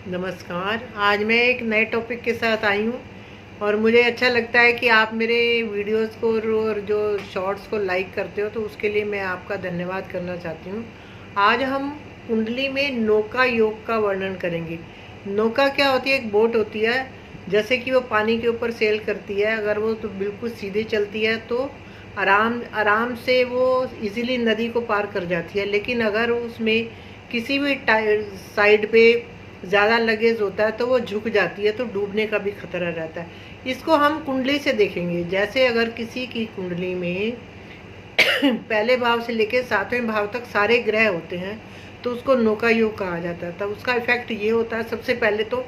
नमस्कार। आज मैं एक नए टॉपिक के साथ आई हूँ और मुझे अच्छा लगता है कि आप मेरे वीडियोस को और जो शॉर्ट्स को लाइक करते हो, तो उसके लिए मैं आपका धन्यवाद करना चाहती हूँ। आज हम कुंडली में नौका योग का वर्णन करेंगे। नौका क्या होती है? एक बोट होती है, जैसे कि वो पानी के ऊपर सेल करती है। अगर वो तो बिल्कुल सीधे चलती है तो आराम आराम से वो इजीली नदी को पार कर जाती है। लेकिन अगर उसमें किसी भी साइड पे ज़्यादा लगेज होता है तो वो झुक जाती है, तो डूबने का भी खतरा रहता है। इसको हम कुंडली से देखेंगे। जैसे अगर किसी की कुंडली में पहले भाव से लेकर 7वें भाव तक सारे ग्रह होते हैं तो उसको नौका योग कहा जाता है। तब उसका इफेक्ट ये होता है, सबसे पहले तो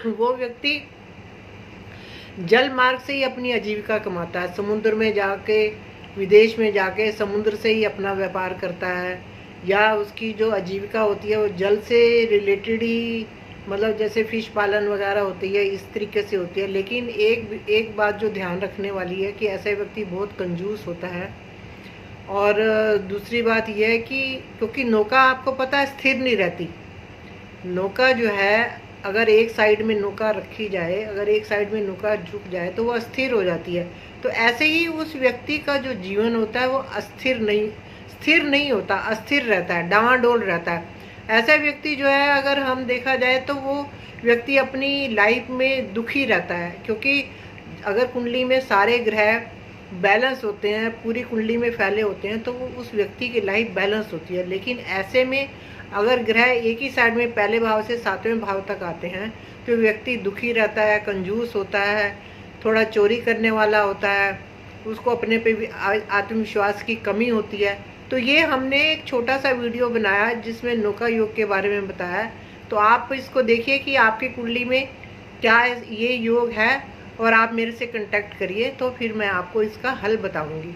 वो व्यक्ति जल मार्ग से ही अपनी आजीविका कमाता है। समुद्र में जाके, विदेश में जाके समुद्र से ही अपना व्यापार करता है, या उसकी जो आजीविका होती है वो जल से रिलेटेड ही, मतलब जैसे फिश पालन वगैरह होती है, इस तरीके से होती है। लेकिन एक बात जो ध्यान रखने वाली है कि ऐसा व्यक्ति बहुत कंजूस होता है। और दूसरी बात यह है कि क्योंकि नौका आपको पता है स्थिर नहीं रहती। नौका जो है, अगर एक साइड में नौका रखी जाए, अगर एक साइड में नौका झुक जाए तो वो अस्थिर हो जाती है। तो ऐसे ही उस व्यक्ति का जो जीवन होता है वो स्थिर नहीं होता, अस्थिर रहता है, डावाडोल रहता है। ऐसा व्यक्ति जो है, अगर हम देखा जाए तो वो व्यक्ति अपनी लाइफ में दुखी रहता है। क्योंकि अगर कुंडली में सारे ग्रह बैलेंस होते हैं, पूरी कुंडली में फैले होते हैं, तो वो उस व्यक्ति की लाइफ बैलेंस होती है। लेकिन ऐसे में अगर ग्रह एक ही साइड में पहले भाव से 7वें भाव तक आते हैं तो व्यक्ति दुखी रहता है, कंजूस होता है, थोड़ा चोरी करने वाला होता है, उसको अपने पे भी आत्मविश्वास की कमी होती है। तो ये हमने एक छोटा सा वीडियो बनाया जिसमें नौका योग के बारे में बताया। तो आप इसको देखिए कि आपकी कुंडली में क्या ये योग है, और आप मेरे से कांटेक्ट करिए तो फिर मैं आपको इसका हल बताऊंगी।